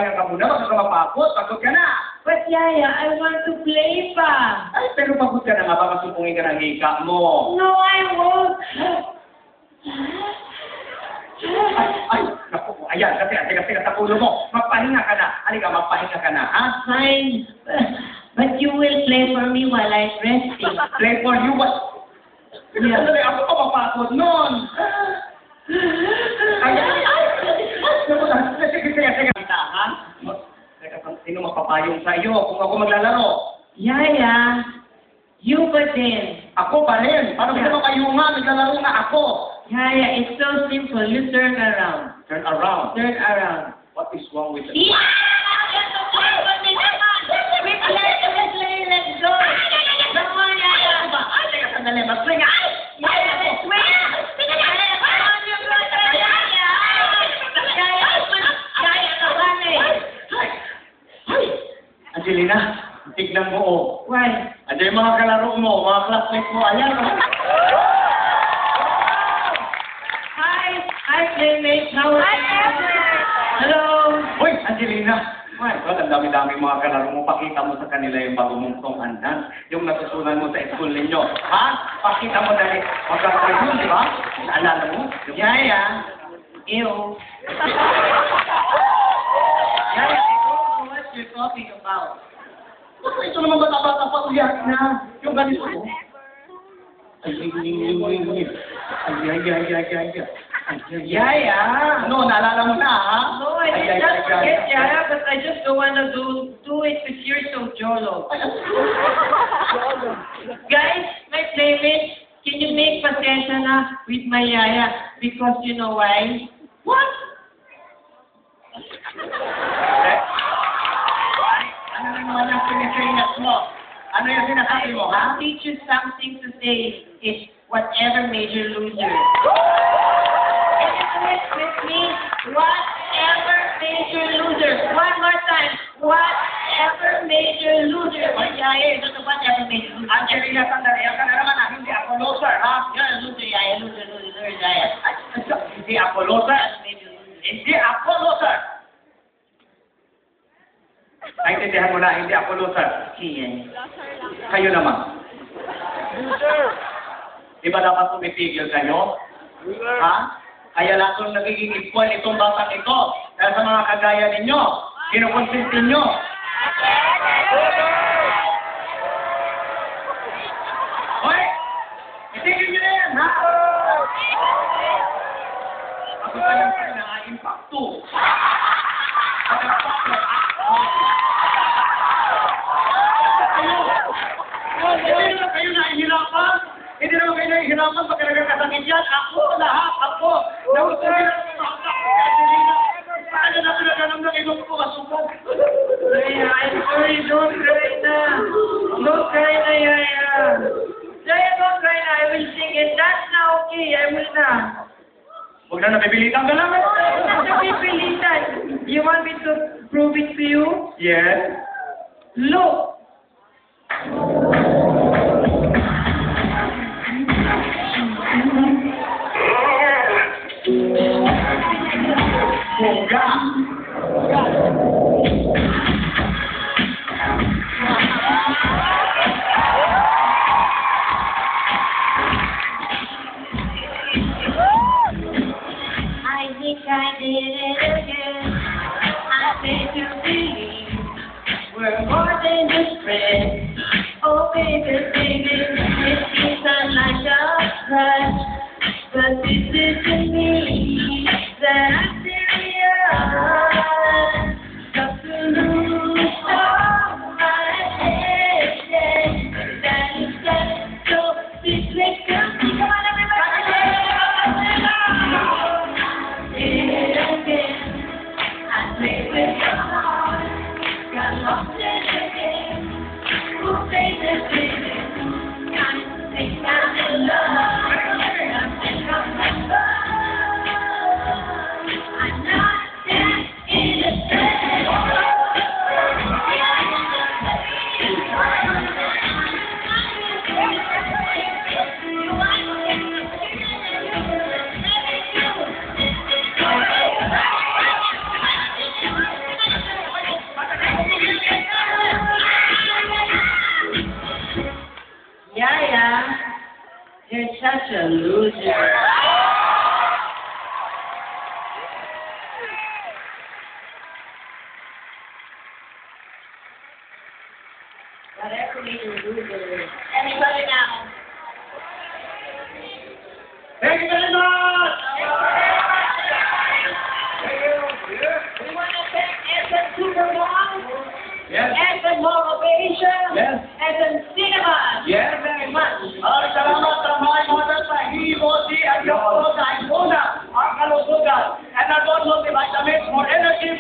magpapahinga ka muna, baka ka mapagod, pagod ka na. But Yaya, I want to play pa. Ay, pero pagod ka na nga, baka supungin ka ng hika mo. No, I won't. Ay, naku, ayan, kasi sa ulo mo. Magpahinga ka na. Halika, magpahinga ka na, ha? Fine. But you will play for me while I'm resting. Play for you, what? Yeah. Ako pa mapagod nun. Sige, ha? Sino magpapayong sa iyo kung ako maglalaro? Yaya, you pa din. Ako pa rin. Paano kita mapayungan? Naglalaro nga ako. Yaya, it's so simple. You turn around. Turn around. Turn around. What is wrong with it? Yeah! We play, let's go. Come on, Yaya. Ay, teka, sandali. Mag-swing. Ay! Yaya, let's swing. Yaya, come on, you go. Yaya. Yaya, come on, Angelina, tignan mo, oh. Why? Andiyan yung mga kalaro mo, mga classmates mo. Ayan, oh. Hi, playmates. How are you? Hello. Hoy, Angelina. Ay, ang dami-dami mga kalaro mo. Pakita mo sa kanila yung bago mong song and dance. Yung natutunan mo sa school ninyo. Ha? Pakita mo dali. Magkakaroon yun, di ba? Naalala mo? Yaya. Ew. Yaya, I don't know what you're talking about. Baka ito naman bata-bata pa uyak na. Yung ganito mo. Yaya. Ano, naalala mo na, ha? No, I did not forget, Yaya, but I just don't want to do it because you're so jolo. Guys, my playmates, can you make pasensya na with my Yaya? Because you know why? What? Ano naman ang pinag-trainat mo? Ano yung sinasabi mo, ha? I'll teach you something to say. It's whatever made you loser. Can you do it with me? Whatever made you loser. One more time. Whatever made you loser. Yaya, ito na whatever made you loser. Angelina, sandali. Ang ka na naman, ha? Hindi ako loser, ha? You're a loser, Yaya. Loser, Yaya. Hindi ako loser. Hindi ako loser. Naintindihan mo na, hindi ako loser. Sige. Kayo naman. Di ba dapat pumipigil kayo? Ha? Kaya lasong nagiging equal itong batang ito. Dahil sa mga kagaya ninyo, kinukonsinti nyo. Hoy! Itigil nyo na yan, ha? Ako pa lang kayo na impact 2. Hindi naman kayo nahihirapan. Hindi naman kayo nahihirapan pag nagkakasakit yan. Ako, lahat, ako. Nagusto nyo na Angelina. Paano na pinagalang ng ilong ko kasukog? Yaya, I'm sorry. Don't cry na. Don't cry na, Yaya. Yaya, don't cry na. I will sing and dance na, okay? I will na. Huwag na nabibilitan ka lang. Napipilitan. You want me to prove it to you? Yes. Look. Boga. I think I did it again. I made you believe we're more than just friends. Oh, baby, baby, it seems like a crush, but this isn't me. That I'm serious. Whatever major loser. Anybody now? Thank you very much! We want to thank SM Supermom, Yes. SM Mall of Asia, Yes. SM Cinema. Yes. Very much. Salamat sa mga model sa Himosi at Yoko sa Ipona, ang kalusugan, and not also the vitamins for energy,